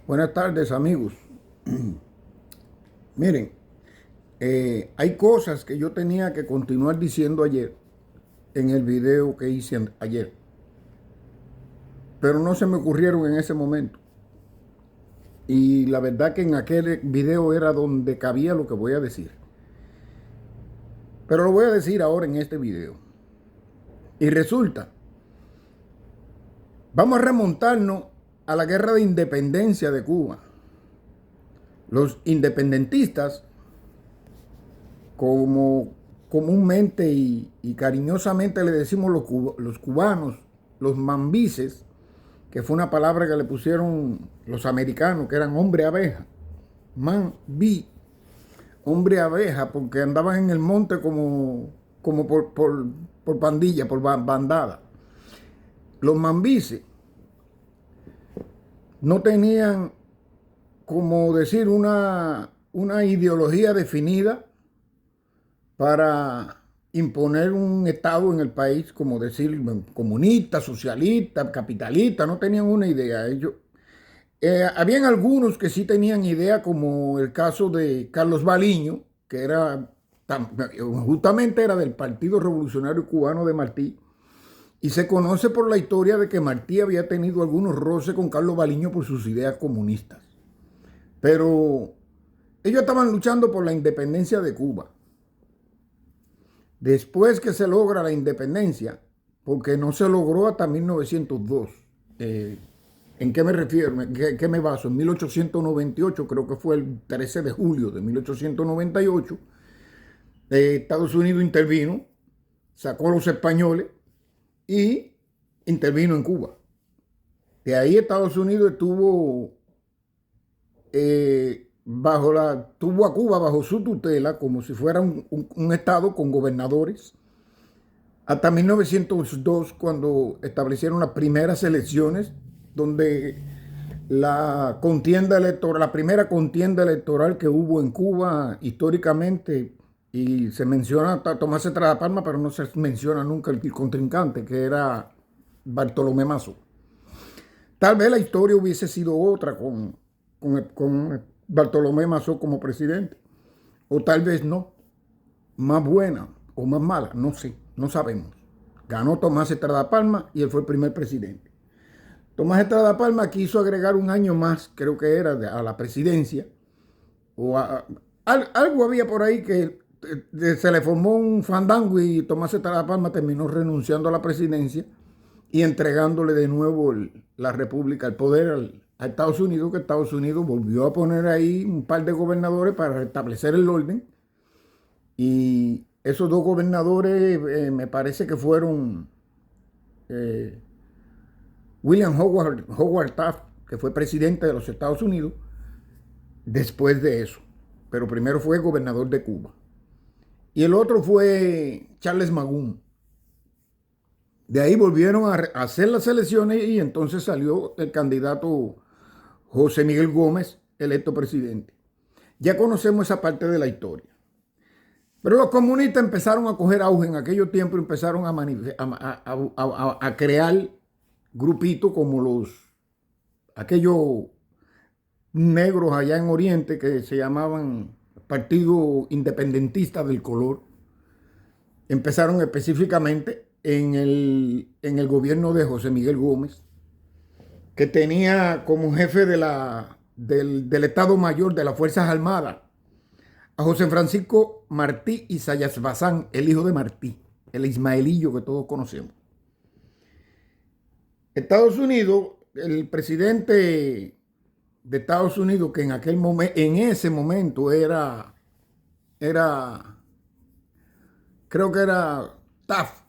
Buenas tardes, amigos. Miren, hay cosas que yo tenía que continuar diciendo ayer en el video que hice ayer, pero no se me ocurrieron en ese momento. Y la verdad que en aquel video era donde cabía lo que voy a decir. Pero lo voy a decir ahora en este video. Y resulta, vamos a remontarnos a la guerra de independencia de Cuba. Los independentistas, como comúnmente y cariñosamente le decimos los cubanos, los mambises, que fue una palabra que le pusieron los americanos, que eran hombre abeja, man-bi, hombre abeja, porque andaban en el monte como por pandilla, por bandada. Los mambises no tenían, como decir, una ideología definida para imponer un Estado en el país, como decir, comunista, socialista, capitalista, no tenían una idea. Habían algunos que sí tenían idea, como el caso de Carlos Baliño, que justamente era del Partido Revolucionario Cubano de Martí, y se conoce por la historia de que Martí había tenido algunos roces con Carlos Baliño por sus ideas comunistas. Pero ellos estaban luchando por la independencia de Cuba. Después que se logra la independencia, porque no se logró hasta 1902. ¿En qué me refiero? ¿Qué me baso? En 1898, creo que fue el 13 de julio de 1898, Estados Unidos intervino, sacó a los españoles y intervino en Cuba. De ahí Estados Unidos estuvo tuvo a Cuba bajo su tutela como si fuera un estado con gobernadores hasta 1902, cuando establecieron las primeras elecciones, donde la primera contienda electoral que hubo en Cuba históricamente, y se menciona a Tomás Estrada Palma, pero no se menciona nunca el contrincante, que era Bartolomé Mazo. Tal vez la historia hubiese sido otra con Bartolomé Mazo como presidente, o tal vez no, más buena o más mala, no sé, no sabemos. Ganó Tomás Estrada Palma y él fue el primer presidente. Tomás Estrada Palma quiso agregar un año más, creo que era, a la presidencia, algo había por ahí que se le formó un fandango y Tomás Estrada Palma terminó renunciando a la presidencia y entregándole de nuevo la república, el poder a Estados Unidos, que Estados Unidos volvió a poner ahí un par de gobernadores para restablecer el orden. Y esos dos gobernadores me parece que fueron William Howard Taft, que fue presidente de los Estados Unidos, después de eso. Pero primero fue gobernador de Cuba. Y el otro fue Charles Magún. De ahí volvieron a hacer las elecciones y entonces salió el candidato José Miguel Gómez, electo presidente. Ya conocemos esa parte de la historia. Pero los comunistas empezaron a coger auge en aquellos tiempos y empezaron a crear grupitos como aquellos negros allá en Oriente que se llamaban Partido Independentista del Color. Empezaron específicamente en el gobierno de José Miguel Gómez, que tenía como jefe del Estado Mayor de las Fuerzas Armadas a José Francisco Martí y Sayas Bazán, el hijo de Martí, el ismaelillo que todos conocemos. Estados Unidos, el presidente de Estados Unidos, que en ese momento creo que era Taft,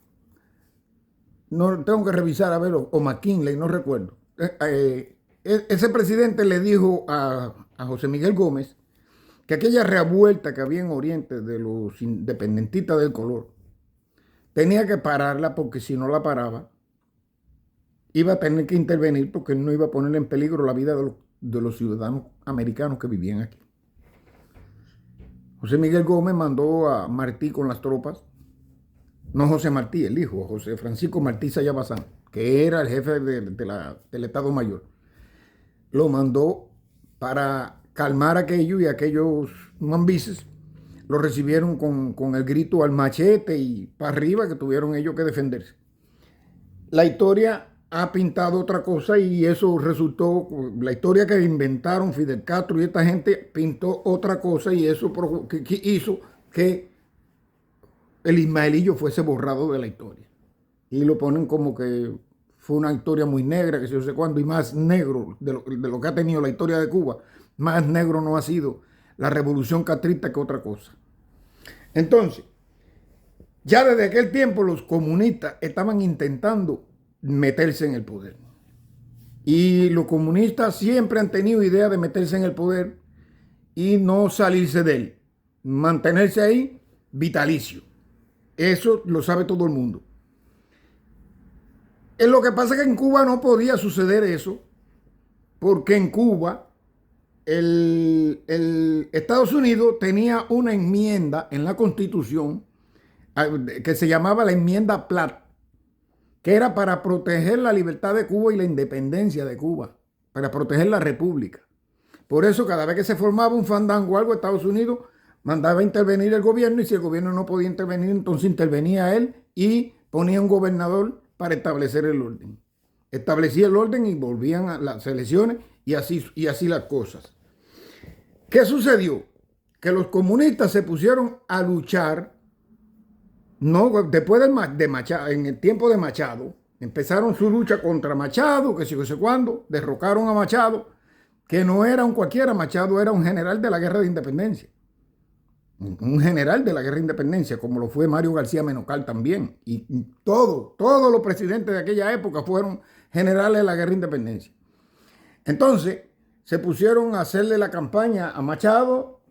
no tengo que revisar a ver, o McKinley, no recuerdo. Ese presidente le dijo a José Miguel Gómez que aquella revuelta que había en Oriente de los independentistas del color tenía que pararla, porque si no la paraba iba a tener que intervenir, porque él no iba a poner en peligro la vida de los ciudadanos americanos que vivían aquí. José Miguel Gómez mandó a Martí con las tropas, no José Martí, el hijo, José Francisco Martí Sayas Bazán, que era el jefe del Estado Mayor. Lo mandó para calmar aquello, y aquellos mambises lo recibieron con el grito al machete y para arriba, que tuvieron ellos que defenderse. La historia ha pintado otra cosa, y eso resultó, la historia que inventaron Fidel Castro y esta gente pintó otra cosa, y eso hizo que el ismaelillo fuese borrado de la historia. Y lo ponen como que fue una historia muy negra, que yo sé cuándo, y más negro de lo que ha tenido la historia de Cuba. Más negro no ha sido la revolución castrista que otra cosa. Entonces, ya desde aquel tiempo los comunistas estaban intentando meterse en el poder. Y los comunistas siempre han tenido idea de meterse en el poder y no salirse de él. Mantenerse ahí vitalicio. Eso lo sabe todo el mundo. Lo que pasa es que en Cuba no podía suceder eso, porque en Cuba el Estados Unidos tenía una enmienda en la Constitución que se llamaba la enmienda Platt, que era para proteger la libertad de Cuba y la independencia de Cuba, para proteger la república. Por eso cada vez que se formaba un fandango o algo, Estados Unidos mandaba a intervenir el gobierno, y si el gobierno no podía intervenir, entonces intervenía él y ponía un gobernador para establecer el orden. Establecía el orden y volvían a las elecciones, y así las cosas. ¿Qué sucedió? Que los comunistas se pusieron a luchar, no después de Machado, en el tiempo de Machado, empezaron su lucha contra Machado, que sé cuándo, derrocaron a Machado, que no era un cualquiera. Machado era un general de la Guerra de Independencia. Un general de la Guerra de Independencia, como lo fue Mario García Menocal también. Y todos los presidentes de aquella época fueron generales de la Guerra de Independencia. Entonces, se pusieron a hacerle la campaña a Machado,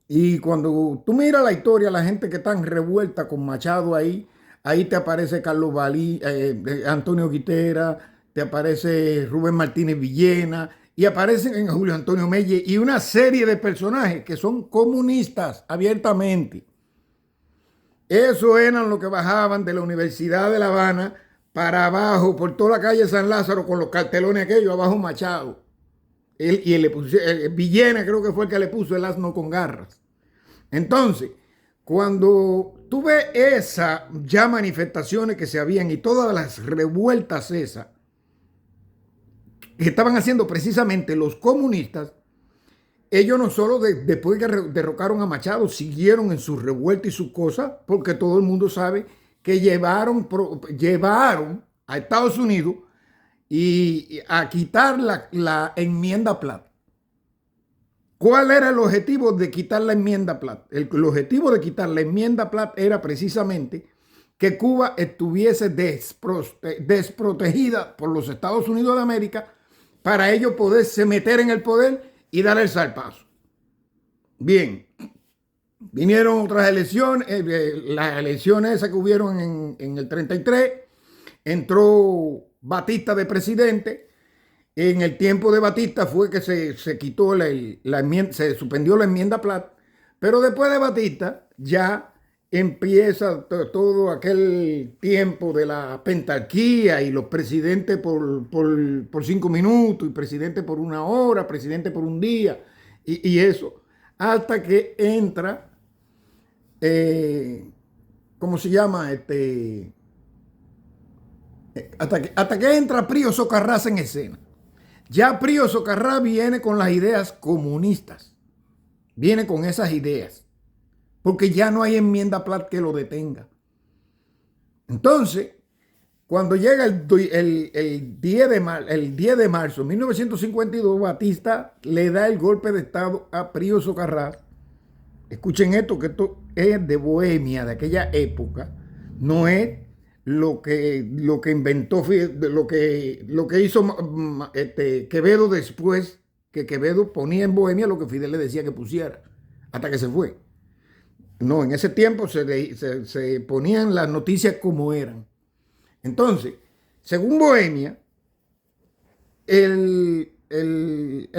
y cuando tú miras la historia, la gente que está revuelta con Machado ahí te aparece Carlos Balí, Antonio Guitera, te aparece Rubén Martínez Villena, y aparecen en Julio Antonio Melle y una serie de personajes que son comunistas abiertamente. Eso eran los que bajaban de la Universidad de La Habana para abajo, por toda la calle San Lázaro, con los cartelones aquellos, abajo Machado. Villena creo que fue el que le puso el asno con garras. Entonces, cuando tú ves esas ya manifestaciones que se habían y todas las revueltas esas que estaban haciendo precisamente los comunistas, ellos no solo después que derrocaron a Machado, siguieron en su revuelta y sus cosas, porque todo el mundo sabe que llevaron a Estados Unidos y a quitar la enmienda Platt. ¿Cuál era el objetivo de quitar la enmienda Platt? El objetivo de quitar la enmienda Platt era precisamente que Cuba estuviese desprotegida por los Estados Unidos de América, para ellos poderse meter en el poder y dar el zarpazo. Bien, vinieron otras elecciones, las elecciones esas que hubieron en el 33, entró Batista de presidente. En el tiempo de Batista fue que se quitó la enmienda, se suspendió la enmienda Platt, pero después de Batista ya empieza todo aquel tiempo de la pentarquía y los presidentes por 5 minutos, y presidente por 1 hora, presidente por 1 día, y eso, hasta que entra, ¿cómo se llama? Hasta que entra Pío Socarrás en escena. Ya Pío Socarrás viene con las ideas comunistas, viene con esas ideas, porque ya no hay enmienda Platt que lo detenga. Entonces, cuando llega el 10 de marzo de 1952, Batista le da el golpe de Estado a Pío Socarrás. Escuchen esto, que esto es de Bohemia, de aquella época. No es lo que inventó, lo que hizo Quevedo después, que Quevedo ponía en Bohemia lo que Fidel le decía que pusiera, hasta que se fue. No, en ese tiempo se ponían las noticias como eran. Entonces, según Bohemia, el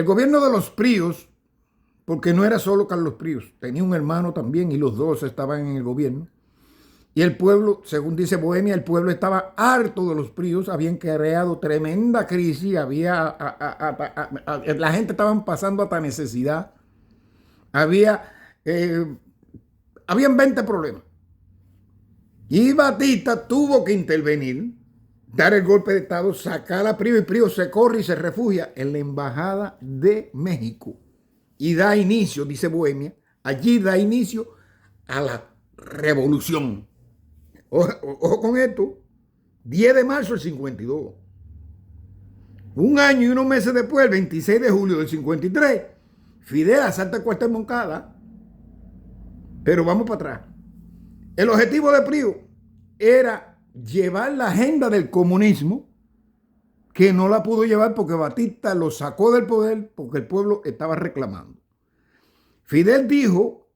gobierno de los Príos, porque no era solo Carlos Príos, tenía un hermano también y los dos estaban en el gobierno, Y el pueblo, según dice Bohemia, el pueblo estaba harto de los PRIos, habían creado tremenda crisis, la gente estaba pasando hasta necesidad, había, eh, habían 20 problemas. Y Batista tuvo que intervenir, dar el golpe de Estado, sacar a Prío, y Prío se corre y se refugia en la Embajada de México. Y da inicio, dice Bohemia, allí da inicio a la revolución. Ojo con esto, 10 de marzo del 52. Un año y unos meses después, el 26 de julio del 53, Fidel asalta el cuartel Moncada. Pero vamos para atrás. El objetivo de Prío era llevar la agenda del comunismo, que no la pudo llevar porque Batista lo sacó del poder porque el pueblo estaba reclamando. Fidel dijo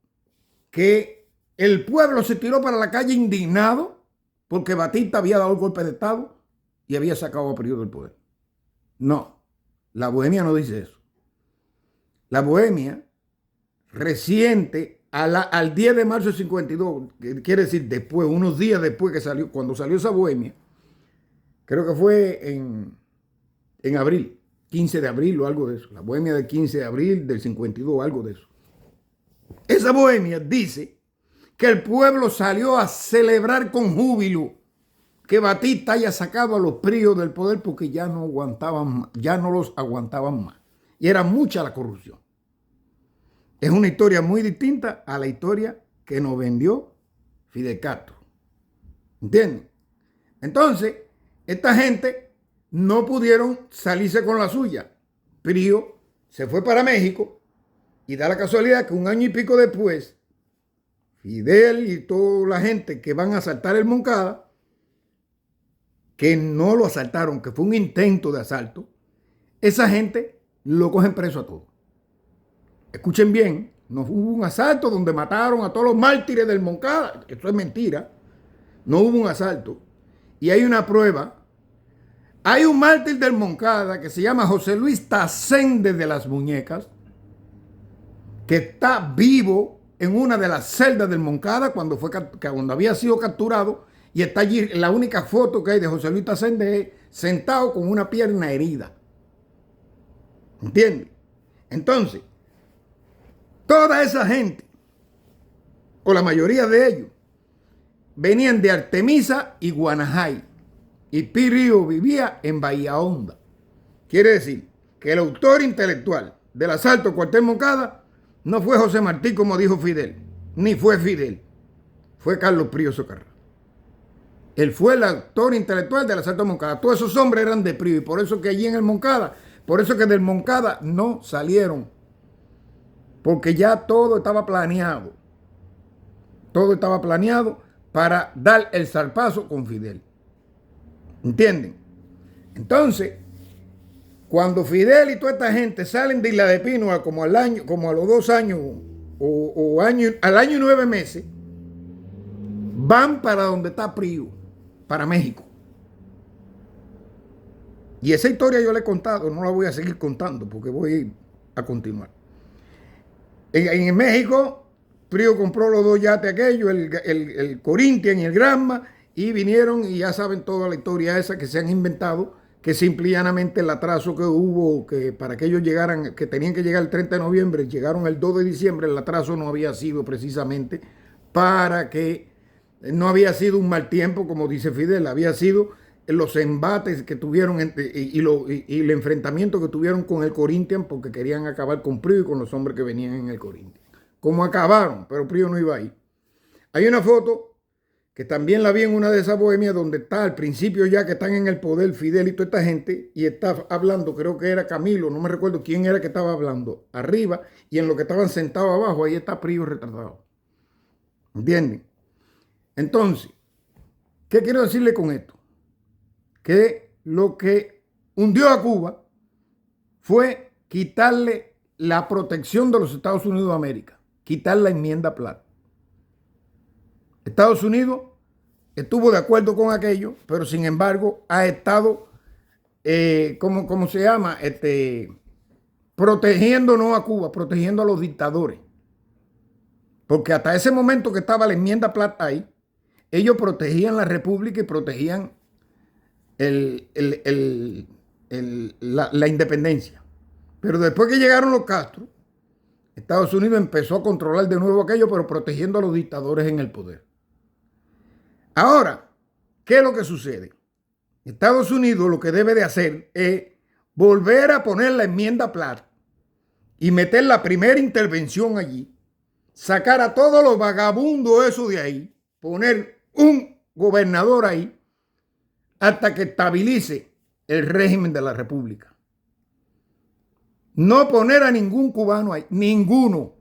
que el pueblo se tiró para la calle indignado porque Batista había dado el golpe de Estado y había sacado a Prío del poder. No, la Bohemia no dice eso. La Bohemia reciente al 10 de marzo del 52, que quiere decir después, unos días después que salió, cuando salió esa Bohemia, creo que fue en abril, 15 de abril o algo de eso, la Bohemia del 15 de abril del 52, algo de eso. Esa Bohemia dice que el pueblo salió a celebrar con júbilo que Batista haya sacado a los PRIos del poder porque ya no aguantaban, ya no los aguantaban más. Y era mucha la corrupción. Es una historia muy distinta a la historia que nos vendió Fidel Castro. ¿Entienden? Entonces, esta gente no pudieron salirse con la suya. Prío se fue para México y da la casualidad que un año y pico después, Fidel y toda la gente que van a asaltar el Moncada, que no lo asaltaron, que fue un intento de asalto, esa gente lo cogen preso a todos. Escuchen bien, no hubo un asalto donde mataron a todos los mártires del Moncada. Esto es mentira. No hubo un asalto. Y hay una prueba. Hay un mártir del Moncada que se llama José Luis Tacende de las Muñecas, que está vivo en una de las celdas del Moncada cuando había sido capturado, y está allí. La única foto que hay de José Luis Tacende es sentado con una pierna herida. ¿Entiendes? Entonces, toda esa gente, o la mayoría de ellos, venían de Artemisa y Guanajay. Y Pío vivía en Bahía Honda. Quiere decir que el autor intelectual del asalto al cuartel Moncada no fue José Martí, como dijo Fidel, ni fue Fidel. Fue Carlos Prío Socarrao. Él fue el autor intelectual del asalto a Moncada. Todos esos hombres eran de Prío, y por eso que allí en el Moncada, por eso que del Moncada no salieron. Porque ya todo estaba planeado. Todo estaba planeado para dar el zarpazo con Fidel. ¿Entienden? Entonces, cuando Fidel y toda esta gente salen de Isla de Pino como al año, como a los 2 años al año y 9 meses, van para donde está Prío, para México. Y esa historia yo la he contado, no la voy a seguir contando porque voy a continuar. En México, Prío compró los 2 yates aquellos, el Corinthians y el Granma, y vinieron, y ya saben toda la historia esa que se han inventado, que simple y llanamente el atraso que hubo, que para que ellos llegaran, que tenían que llegar el 30 de noviembre, llegaron el 2 de diciembre, el atraso no había sido precisamente para que, no había sido un mal tiempo, como dice Fidel, había sido los embates que tuvieron y el enfrentamiento que tuvieron con el Corinthians porque querían acabar con Prío y con los hombres que venían en el Corinthians. Como acabaron, pero Prío no iba ahí. Hay una foto que también la vi en una de esas bohemias donde está al principio ya que están en el poder Fidel y toda esta gente, y está hablando, creo que era Camilo, no me recuerdo quién era que estaba hablando, arriba, y en lo que estaban sentados abajo, ahí está Prío retratado. ¿Entienden? Entonces, ¿qué quiero decirle con esto? Que lo que hundió a Cuba fue quitarle la protección de los Estados Unidos de América, quitar la enmienda Platt. Estados Unidos estuvo de acuerdo con aquello, pero sin embargo ha estado, ¿cómo se llama? Protegiendo no a Cuba, protegiendo a los dictadores. Porque hasta ese momento que estaba la enmienda Platt ahí, ellos protegían la república y protegían la independencia. Pero después que llegaron los Castro, Estados Unidos empezó a controlar de nuevo aquello, pero protegiendo a los dictadores en el poder. Ahora, ¿qué es lo que sucede? Estados Unidos lo que debe de hacer es volver a poner la enmienda Platt y meter la primera intervención allí, sacar a todos los vagabundos esos de ahí, poner un gobernador ahí hasta que estabilice el régimen de la república. No poner a ningún cubano ahí, ninguno.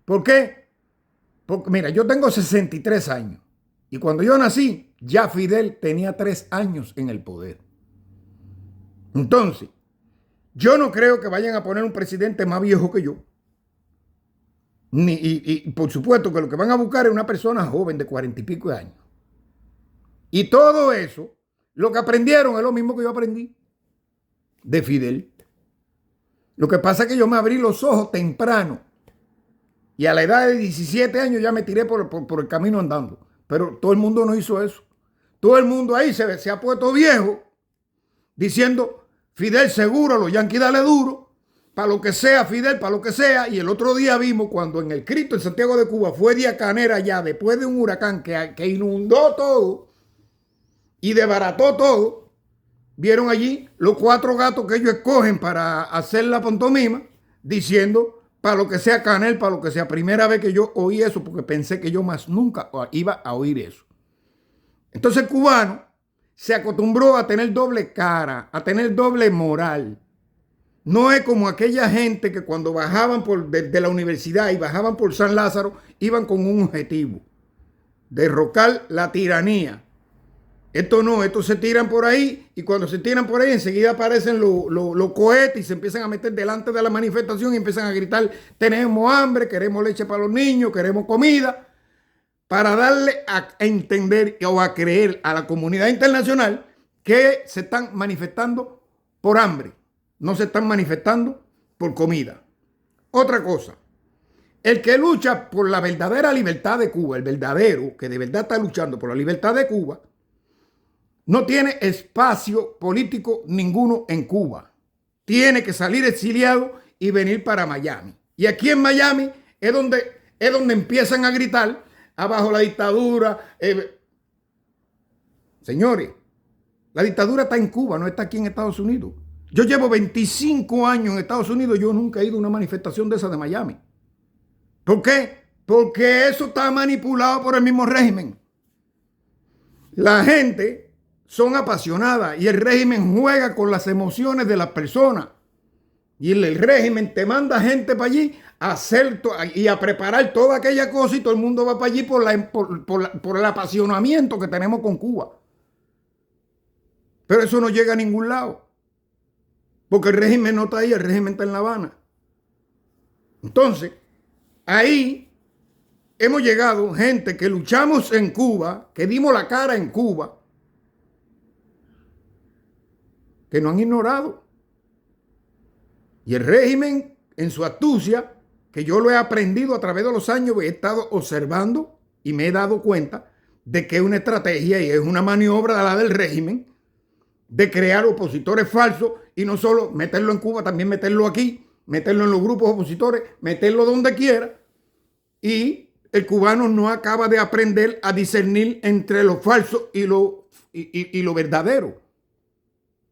¿Por qué? Porque mira, yo tengo 63 años y cuando yo nací, ya Fidel tenía 3 años en el poder. Entonces, yo no creo que vayan a poner un presidente más viejo que yo. Y por supuesto que lo que van a buscar es una persona joven de 40 y pico de años. Y todo eso, lo que aprendieron es lo mismo que yo aprendí de Fidel. Lo que pasa es que yo me abrí los ojos temprano. Y a la edad de 17 años ya me tiré por el camino andando. Pero todo el mundo no hizo eso. Todo el mundo ahí se ha puesto viejo diciendo, Fidel seguro, los yanquis dale duro, para lo que sea, Fidel, para lo que sea. Y el otro día vimos cuando en el Cristo en Santiago de Cuba fue Díaz Canel allá, después de un huracán que inundó todo y desbarató todo, vieron allí los 4 gatos que ellos escogen para hacer la pantomima, diciendo, para lo que sea Canel, para lo que sea. Primera vez que yo oí eso, porque pensé que yo más nunca iba a oír eso. Entonces el cubano se acostumbró a tener doble cara, a tener doble moral. No es como aquella gente que cuando bajaban de la universidad y bajaban por San Lázaro, iban con un objetivo: derrocar la tiranía. Esto no, estos se tiran por ahí y cuando se tiran por ahí enseguida aparecen los cohetes y se empiezan a meter delante de la manifestación y empiezan a gritar, tenemos hambre, queremos leche para los niños, queremos comida, para darle a entender o a creer a la comunidad internacional que se están manifestando por hambre, no se están manifestando por comida. Otra cosa, el que lucha por la verdadera libertad de Cuba, el verdadero, que de verdad está luchando por la libertad de Cuba, no tiene espacio político ninguno en Cuba. Tiene que salir exiliado y venir para Miami. Y aquí en Miami es donde empiezan a gritar abajo la dictadura. Señores, la dictadura está en Cuba, no está aquí en Estados Unidos. Yo llevo 25 años en Estados Unidos, yo nunca he ido a una manifestación de esa de Miami. ¿Por qué? Porque eso está manipulado por el mismo régimen. La gente son apasionadas y el régimen juega con las emociones de las personas. Y el régimen te manda gente para allí a hacer y a preparar toda aquella cosa y todo el mundo va para allí por el apasionamiento que tenemos con Cuba. Pero eso no llega a ningún lado. Porque el régimen no está ahí, el régimen está en La Habana. Entonces, ahí hemos llegado gente que luchamos en Cuba, que dimos la cara en Cuba, que nos han ignorado. Y el régimen, en su astucia, que yo lo he aprendido a través de los años, he estado observando y me he dado cuenta de que es una estrategia y es una maniobra de la del régimen de crear opositores falsos y no solo meterlo en Cuba, también meterlo aquí, meterlo en los grupos opositores, meterlo donde quiera. Y el cubano no acaba de aprender a discernir entre lo falso y lo verdadero,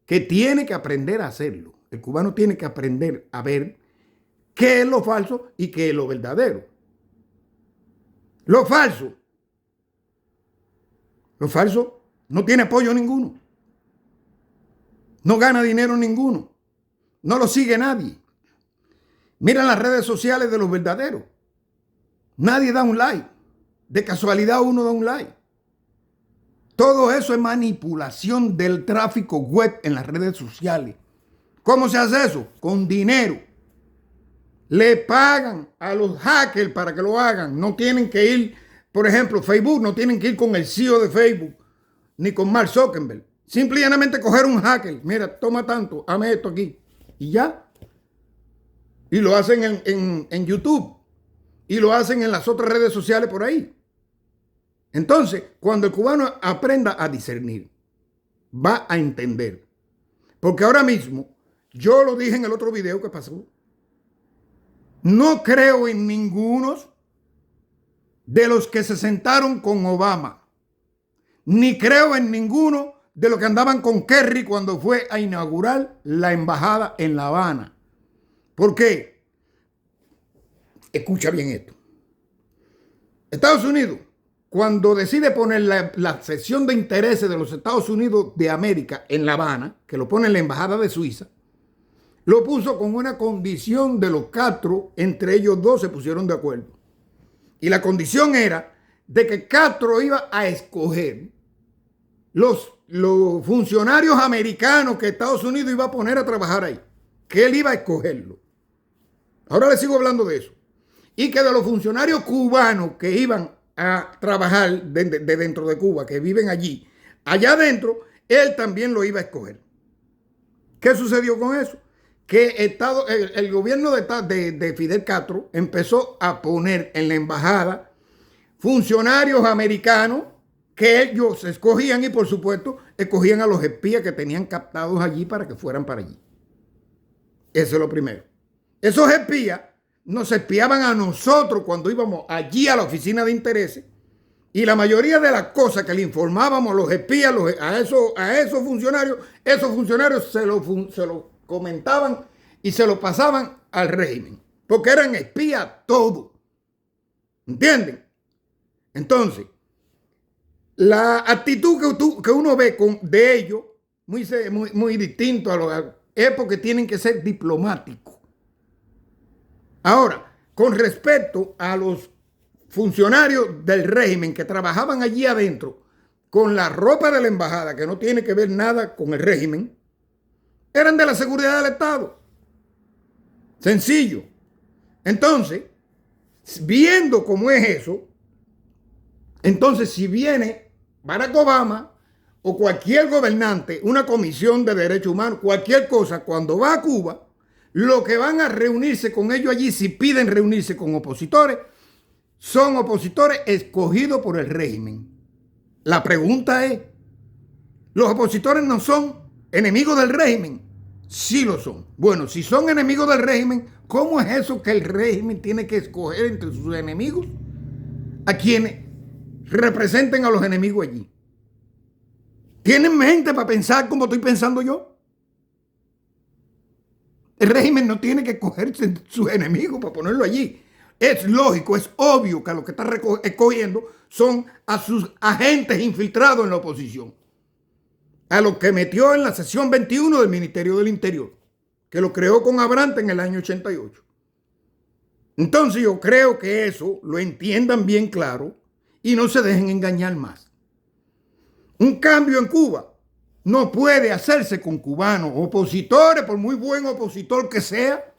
que tiene que aprender a hacerlo. El cubano tiene que aprender a ver qué es lo falso y qué es lo verdadero. Lo falso no tiene apoyo ninguno. No gana dinero ninguno. No lo sigue nadie. Mira las redes sociales de los verdaderos. Nadie da un like. De casualidad uno da un like. Todo eso es manipulación del tráfico web en las redes sociales. ¿Cómo se hace eso? Con dinero. Le pagan a los hackers para que lo hagan. No tienen que ir, por ejemplo, Facebook, no tienen que ir con el CEO de Facebook, ni con Mark Zuckerberg. Simple y llanamente coger un hacker. Mira, toma tanto, hazme esto aquí. Y ya. Y lo hacen en YouTube. Y lo hacen en las otras redes sociales por ahí. Entonces, cuando el cubano aprenda a discernir, va a entender. Porque ahora mismo, yo lo dije en el otro video que pasó, no creo en ninguno de los que se sentaron con Obama, ni creo en ninguno de los que andaban con Kerry cuando fue a inaugurar la embajada en La Habana. ¿Por qué? Escucha bien esto. Estados Unidos, cuando decide poner la sección de intereses de los Estados Unidos de América en La Habana, que lo pone en la embajada de Suiza, lo puso con una condición de los Castro, entre ellos dos se pusieron de acuerdo. Y la condición era de que Castro iba a escoger los funcionarios americanos que Estados Unidos iba a poner a trabajar ahí, que él iba a escogerlo. Ahora le sigo hablando de eso. Y que de los funcionarios cubanos que iban a trabajar de dentro de Cuba, que viven allí, allá adentro, él también lo iba a escoger. ¿Qué sucedió con eso? Que el gobierno de Fidel Castro empezó a poner en la embajada funcionarios americanos que ellos escogían y por supuesto escogían a los espías que tenían captados allí para que fueran para allí. Eso es lo primero. Esos espías nos espiaban a nosotros cuando íbamos allí a la oficina de intereses y la mayoría de las cosas que le informábamos los espías a esos funcionarios se lo comentaban y se lo pasaban al régimen, porque eran espías todos. ¿Entienden? Entonces, la actitud que uno ve de ellos, muy distinto es porque tienen que ser diplomáticos. Ahora, con respecto a los funcionarios del régimen que trabajaban allí adentro con la ropa de la embajada, que no tiene que ver nada con el régimen, eran de la seguridad del Estado. Sencillo. Entonces, viendo cómo es eso, entonces si viene Barack Obama o cualquier gobernante, una comisión de derechos humanos, cualquier cosa, cuando va a Cuba, lo que van a reunirse con ellos allí, si piden reunirse con opositores, son opositores escogidos por el régimen. La pregunta es, ¿los opositores no son enemigos del régimen? Sí lo son. Bueno, si son enemigos del régimen, ¿cómo es eso que el régimen tiene que escoger entre sus enemigos a quienes representen a los enemigos allí? ¿Tienen mente para pensar como estoy pensando yo? El régimen no tiene que escogerse sus enemigos para ponerlo allí. Es lógico, es obvio que a los que está escogiendo son a sus agentes infiltrados en la oposición. A los que metió en la sesión 21 del Ministerio del Interior, que lo creó con Abrantes en el año 88. Entonces yo creo que eso lo entiendan bien claro y no se dejen engañar más. Un cambio en Cuba no puede hacerse con cubanos, opositores, por muy buen opositor que sea,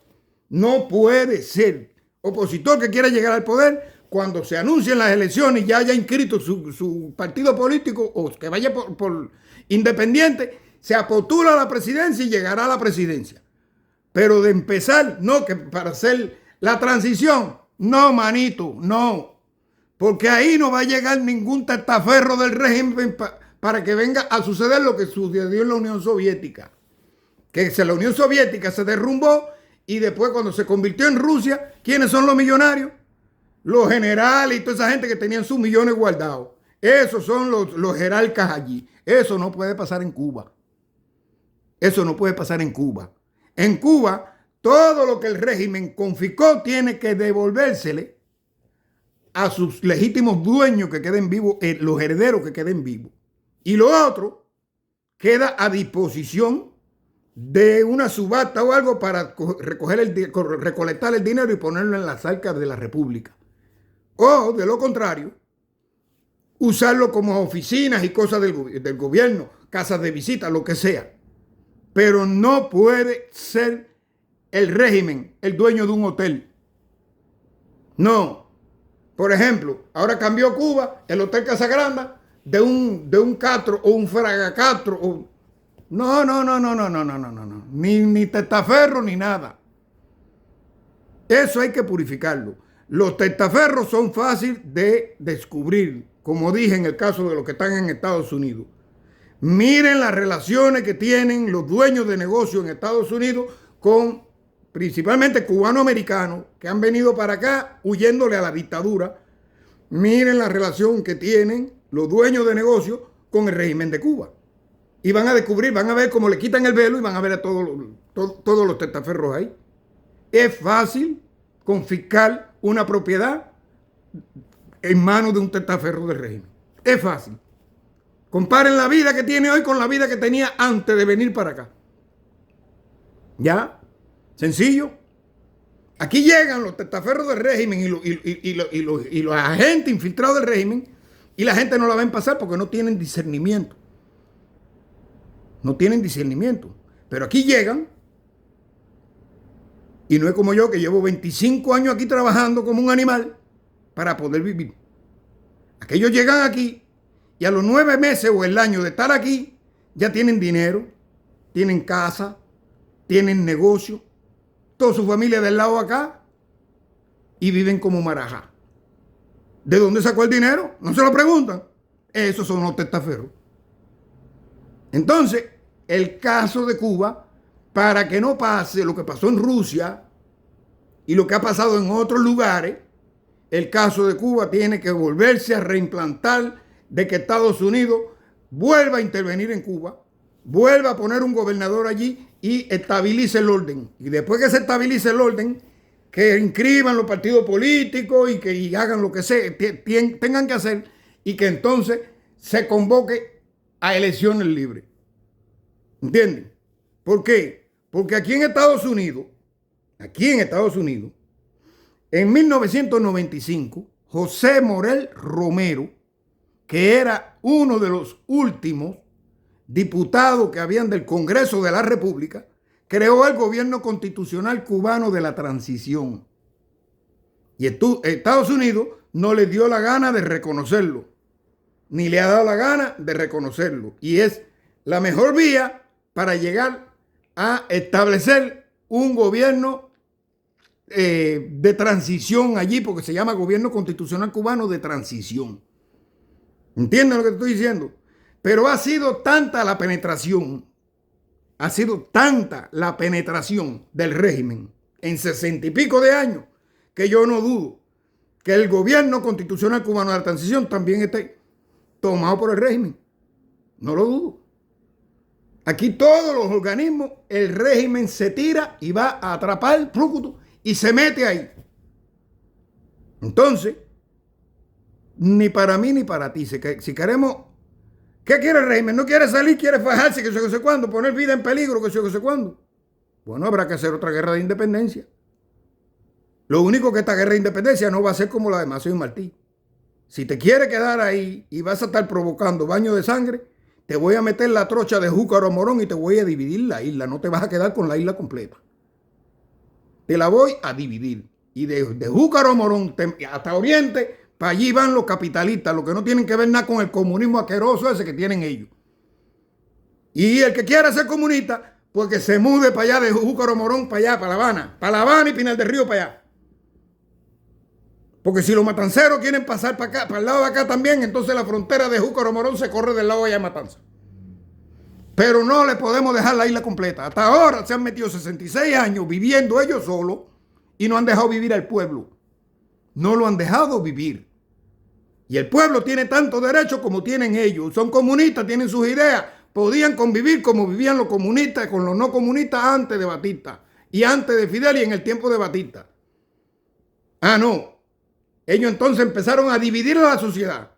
no puede ser opositor que quiera llegar al poder cuando se anuncien las elecciones y ya haya inscrito su partido político o que vaya por independiente, se apostula a la presidencia y llegará a la presidencia. Pero de empezar, no, que para hacer la transición, no, manito, no. Porque ahí no va a llegar ningún testaferro del régimen para que venga a suceder lo que sucedió en la Unión Soviética. Que la Unión Soviética se derrumbó y después cuando se convirtió en Rusia, ¿quiénes son los millonarios? Los generales y toda esa gente que tenían sus millones guardados. Esos son los jerarcas allí. Eso no puede pasar en Cuba. Eso no puede pasar en Cuba. En Cuba, todo lo que el régimen confiscó tiene que devolvérsele a sus legítimos dueños que queden vivos, los herederos que queden vivos. Y lo otro queda a disposición de una subasta o algo para recolectar el dinero y ponerlo en las arcas de la República. O, de lo contrario, usarlo como oficinas y cosas del gobierno, casas de visita, lo que sea. Pero no puede ser el régimen el dueño de un hotel. No. Por ejemplo, ahora cambió Cuba, el Hotel Casagranda, de un Castro o un Fraga Castro. No. Ni testaferro ni nada. Eso hay que purificarlo. Los testaferros son fáciles de descubrir como dije en el caso de los que están en Estados Unidos. Miren las relaciones que tienen los dueños de negocios en Estados Unidos con principalmente cubano-americanos que han venido para acá huyéndole a la dictadura. Miren la relación que tienen los dueños de negocios con el régimen de Cuba. Y van a descubrir, van a ver cómo le quitan el velo y van a ver a todos los testaferros ahí. Es fácil confiscar una propiedad en manos de un testaferro del régimen. Es fácil. Comparen la vida que tiene hoy con la vida que tenía antes de venir para acá. ¿Ya? Sencillo. Aquí llegan los testaferros del régimen y los agentes infiltrados del régimen y la gente no la ven pasar porque no tienen discernimiento. No tienen discernimiento. Pero aquí llegan y no es como yo que llevo 25 años aquí trabajando como un animal para poder vivir. Aquellos llegan aquí y a los 9 meses o el año de estar aquí ya tienen dinero, tienen casa, tienen negocio, toda su familia del lado acá y viven como marajá. ¿De dónde sacó el dinero? No se lo preguntan. Esos son los testaferros. Entonces, el caso de Cuba, para que no pase lo que pasó en Rusia y lo que ha pasado en otros lugares, el caso de Cuba tiene que volverse a reimplantar de que Estados Unidos vuelva a intervenir en Cuba, vuelva a poner un gobernador allí y estabilice el orden. Y después que se estabilice el orden, que inscriban los partidos políticos y que hagan lo que tengan que hacer y que entonces se convoque a elecciones libres. ¿Entienden? ¿Por qué? Porque aquí en Estados Unidos, en 1995, José Morel Romero, que era uno de los últimos diputados que habían del Congreso de la República, creó el gobierno constitucional cubano de la transición. Y Estados Unidos no le dio la gana de reconocerlo, ni le ha dado la gana de reconocerlo. Y es la mejor vía para llegar a establecer un gobierno de transición allí, porque se llama Gobierno Constitucional Cubano de Transición. ¿Entienden lo que estoy diciendo? Pero ha sido tanta la penetración del régimen en 60 y pico de años que yo no dudo que el Gobierno Constitucional Cubano de la Transición también esté tomado por el régimen. No lo dudo. Aquí todos los organismos, el régimen se tira y va a atrapar el plúcuto y se mete ahí. Entonces, ni para mí ni para ti, si queremos, ¿qué quiere el régimen? No quiere salir, quiere fajarse, que sé cuándo, poner vida en peligro, que sé cuándo. Bueno, habrá que hacer otra guerra de independencia. Lo único que esta guerra de independencia no va a ser como la de Maceo y Martí. Si te quieres quedar ahí y vas a estar provocando baño de sangre, te voy a meter la trocha de Júcaro Morón y te voy a dividir la isla. No te vas a quedar con la isla completa. Te la voy a dividir. Y de Júcaro Morón hasta Oriente, para allí van los capitalistas, los que no tienen que ver nada con el comunismo asqueroso ese que tienen ellos. Y el que quiera ser comunista, pues que se mude para allá de Júcaro Morón, para allá, para La Habana y Pinal del Río para allá. Porque si los matanceros quieren pasar para acá, para el lado de acá también, entonces la frontera de Júcaro Morón se corre del lado de allá de Matanza. Pero no le podemos dejar la isla completa. Hasta ahora se han metido 66 años viviendo ellos solos y no han dejado vivir al pueblo. No lo han dejado vivir. Y el pueblo tiene tanto derecho como tienen ellos. Son comunistas, tienen sus ideas. Podían convivir como vivían los comunistas con los no comunistas antes de Batista. Y antes de Fidel y en el tiempo de Batista. Ah, no. Ellos entonces empezaron a dividir a la sociedad.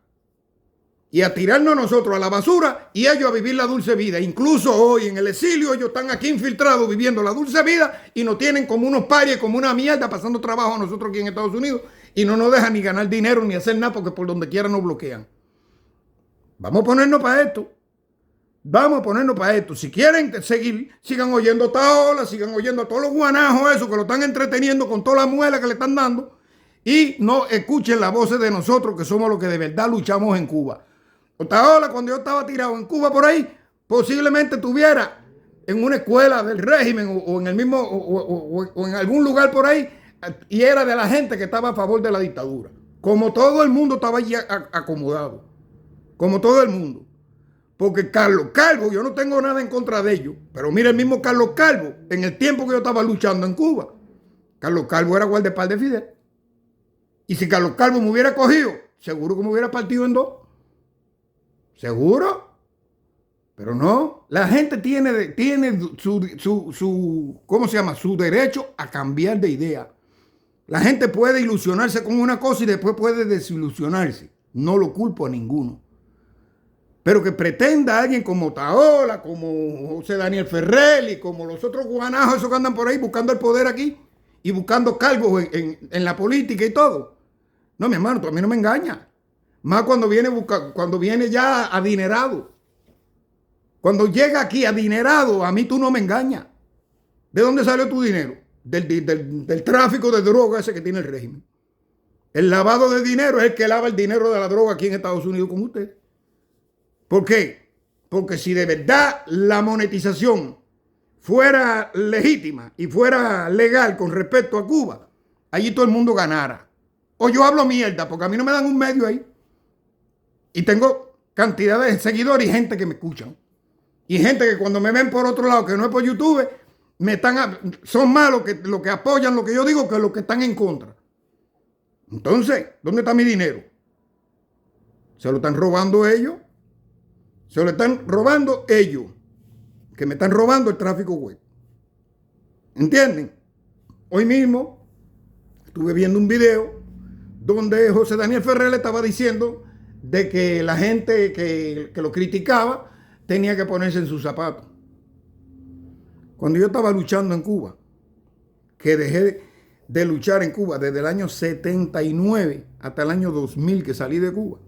Y a tirarnos a nosotros a la basura y ellos a vivir la dulce vida. Incluso hoy en el exilio ellos están aquí infiltrados viviendo la dulce vida y nos tienen como unos parias, como una mierda, pasando trabajo a nosotros aquí en Estados Unidos y no nos dejan ni ganar dinero ni hacer nada porque por donde quiera nos bloquean. Vamos a ponernos para esto. Vamos a ponernos para esto. Si quieren seguir, sigan oyendo a Taola, sigan oyendo a todos los guanajos esos que lo están entreteniendo con todas las muelas que le están dando y no escuchen las voces de nosotros que somos los que de verdad luchamos en Cuba. Otaola, cuando yo estaba tirado en Cuba por ahí, posiblemente estuviera en una escuela del régimen o en el mismo o en algún lugar por ahí y era de la gente que estaba a favor de la dictadura. Como todo el mundo estaba allí acomodado. Como todo el mundo. Porque Carlos Calvo, yo no tengo nada en contra de ellos, pero mira el mismo Carlos Calvo, en el tiempo que yo estaba luchando en Cuba, Carlos Calvo era guardaespaldas de Fidel. Y si Carlos Calvo me hubiera cogido, seguro que me hubiera partido en dos. ¿Seguro? Pero no, la gente tiene ¿cómo se llama? Su derecho a cambiar de idea. La gente puede ilusionarse con una cosa y después puede desilusionarse. No lo culpo a ninguno. Pero que pretenda alguien como Taola, como José Daniel Ferrell y como los otros guanajos esos que andan por ahí buscando el poder aquí y buscando cargos en la política y todo. No, mi hermano, tú a mí no me engañas. Más cuando viene ya adinerado. Cuando llega aquí adinerado, a mí tú no me engañas. ¿De dónde salió tu dinero? Del tráfico de droga ese que tiene el régimen. El lavado de dinero es el que lava el dinero de la droga aquí en Estados Unidos con usted. ¿Por qué? Porque si de verdad la monetización fuera legítima y fuera legal con respecto a Cuba, allí todo el mundo ganara. O yo hablo mierda, porque a mí no me dan un medio ahí. Y tengo cantidad de seguidores y gente que me escuchan. Y gente que cuando me ven por otro lado, que no es por YouTube, son más los que apoyan lo que yo digo que los que están en contra. Entonces, ¿dónde está mi dinero? ¿Se lo están robando ellos? Se lo están robando ellos, que me están robando el tráfico web. ¿Entienden? Hoy mismo estuve viendo un video donde José Daniel Ferrer le estaba diciendo de que la gente que lo criticaba tenía que ponerse en sus zapatos. Cuando yo estaba luchando en Cuba, que dejé de luchar en Cuba desde el año 79 hasta el año 2000 que salí de Cuba,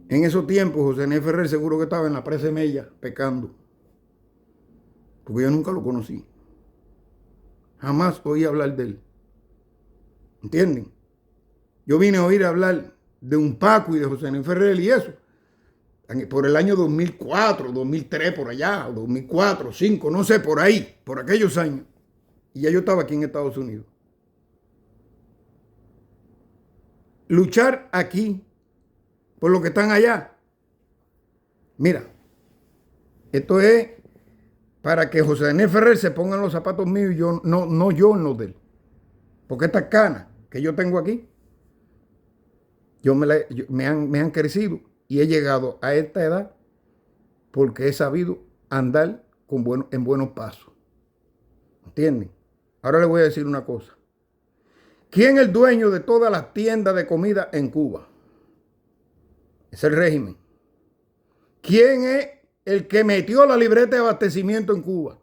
en esos tiempos José Daniel Ferrer seguro que estaba en la presa de Mella pecando, porque yo nunca lo conocí. Jamás oí hablar de él. ¿Entienden? Yo vine a oír hablar de un Paco y de José Daniel Ferrer y eso por el año 2004, 2003, por allá, 2004, 2005, no sé, por ahí, por aquellos años. Y ya yo estaba aquí en Estados Unidos. Luchar aquí por los que están allá. Mira, esto es para que José Daniel Ferrer se ponga en los zapatos míos y yo, no yo en los de él. Porque estas canas que yo tengo aquí, me han crecido y he llegado a esta edad porque he sabido andar en buenos pasos. ¿Entienden? Ahora les voy a decir una cosa. ¿Quién es el dueño de todas las tiendas de comida en Cuba? Es el régimen. ¿Quién es el que metió la libreta de abastecimiento en Cuba?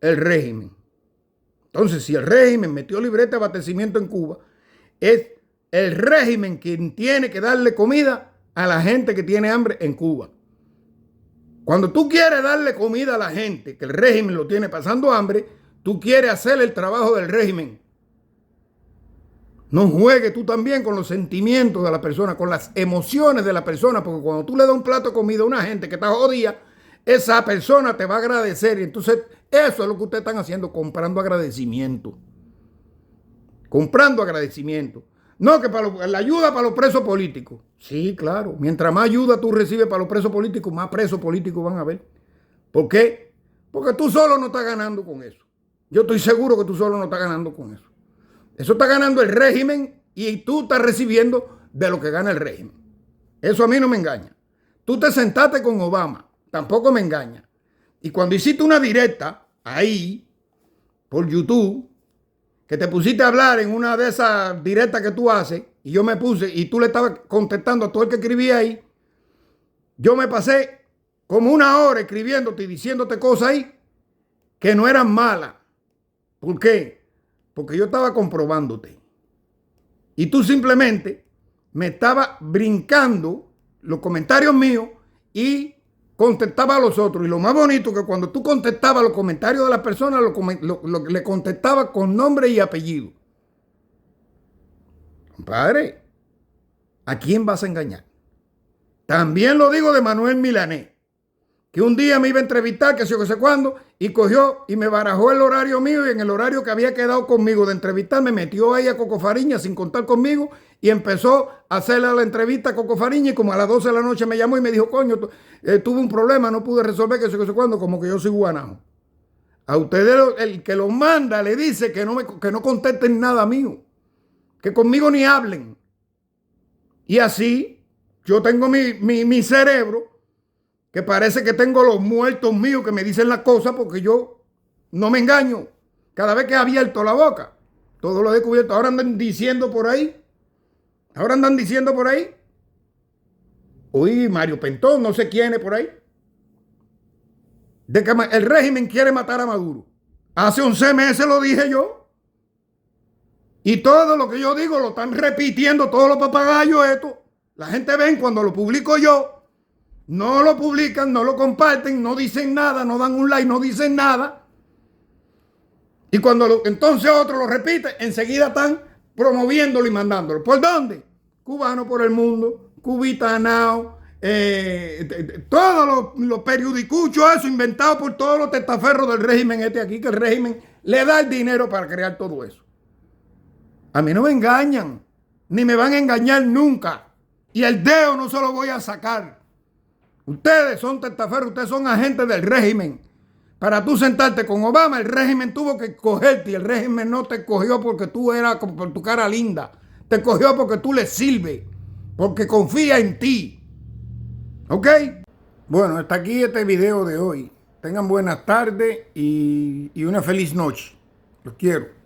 El régimen. Entonces, si el régimen metió libreta de abastecimiento en Cuba, es el régimen quien tiene que darle comida a la gente que tiene hambre en Cuba. Cuando tú quieres darle comida a la gente que el régimen lo tiene pasando hambre, tú quieres hacer el trabajo del régimen. No juegues tú también con los sentimientos de la persona, con las emociones de la persona, porque cuando tú le das un plato de comida a una gente que está jodida, esa persona te va a agradecer. Y entonces eso es lo que ustedes están haciendo, comprando agradecimiento. Comprando agradecimiento. No, que la ayuda para los presos políticos. Sí, claro. Mientras más ayuda tú recibes para los presos políticos, más presos políticos van a haber. ¿Por qué? Porque tú solo no estás ganando con eso. Yo estoy seguro que tú solo no estás ganando con eso. Eso está ganando el régimen y tú estás recibiendo de lo que gana el régimen. Eso a mí no me engaña. Tú te sentaste con Obama, tampoco me engaña. Y cuando hiciste una directa ahí, por YouTube, que te pusiste a hablar en una de esas directas que tú haces, y yo me puse, y tú le estabas contestando a todo el que escribía ahí, yo me pasé como una hora escribiéndote y diciéndote cosas ahí que no eran malas. ¿Por qué? Porque yo estaba comprobándote. Y tú simplemente me estabas brincando los comentarios míos y contestaba a los otros. Y lo más bonito que cuando tú contestabas los comentarios de las personas, le contestaba con nombre y apellido. Compadre, ¿a quién vas a engañar? También lo digo de Manuel Milanés, que un día me iba a entrevistar, que sé yo, que sé cuándo, y cogió y me barajó el horario mío, y en el horario que había quedado conmigo de entrevistar, me metió ahí a Coco Fariña sin contar conmigo y empezó a hacerle la entrevista a Coco Fariña, y como a las 12 de la noche me llamó y me dijo, coño, tuve un problema, no pude resolver, que sé cuándo, como que yo soy guanajo. A ustedes, el que los manda le dice que no contesten nada mío, que conmigo ni hablen. Y así yo tengo mi cerebro, que parece que tengo los muertos míos que me dicen las cosas, porque yo no me engaño. Cada vez que he abierto la boca, todo lo he descubierto. Ahora andan diciendo por ahí. Uy, Mario Pentón, no sé quién es por ahí. De que el régimen quiere matar a Maduro. Hace 11 meses lo dije yo. Y todo lo que yo digo lo están repitiendo todos los papagayos esto. La gente ven cuando lo publico yo. No lo publican, no lo comparten, no dicen nada, no dan un like, no dicen nada. Y cuando entonces otro lo repite, enseguida están promoviéndolo y mandándolo. ¿Por dónde? Cubano por el Mundo, Cubita Now, todos los periodicuchos, eso inventado por todos los testaferros del régimen este aquí, que el régimen le da el dinero para crear todo eso. A mí no me engañan, ni me van a engañar nunca. Y el dedo no se lo voy a sacar. Ustedes son testaferros, ustedes son agentes del régimen. Para tú sentarte con Obama, el régimen tuvo que cogerte, y el régimen no te cogió porque tú eras como por tu cara linda. Te cogió porque tú le sirves, porque confía en ti. ¿Ok? Bueno, hasta aquí este video de hoy. Tengan buenas tardes y una feliz noche. Los quiero.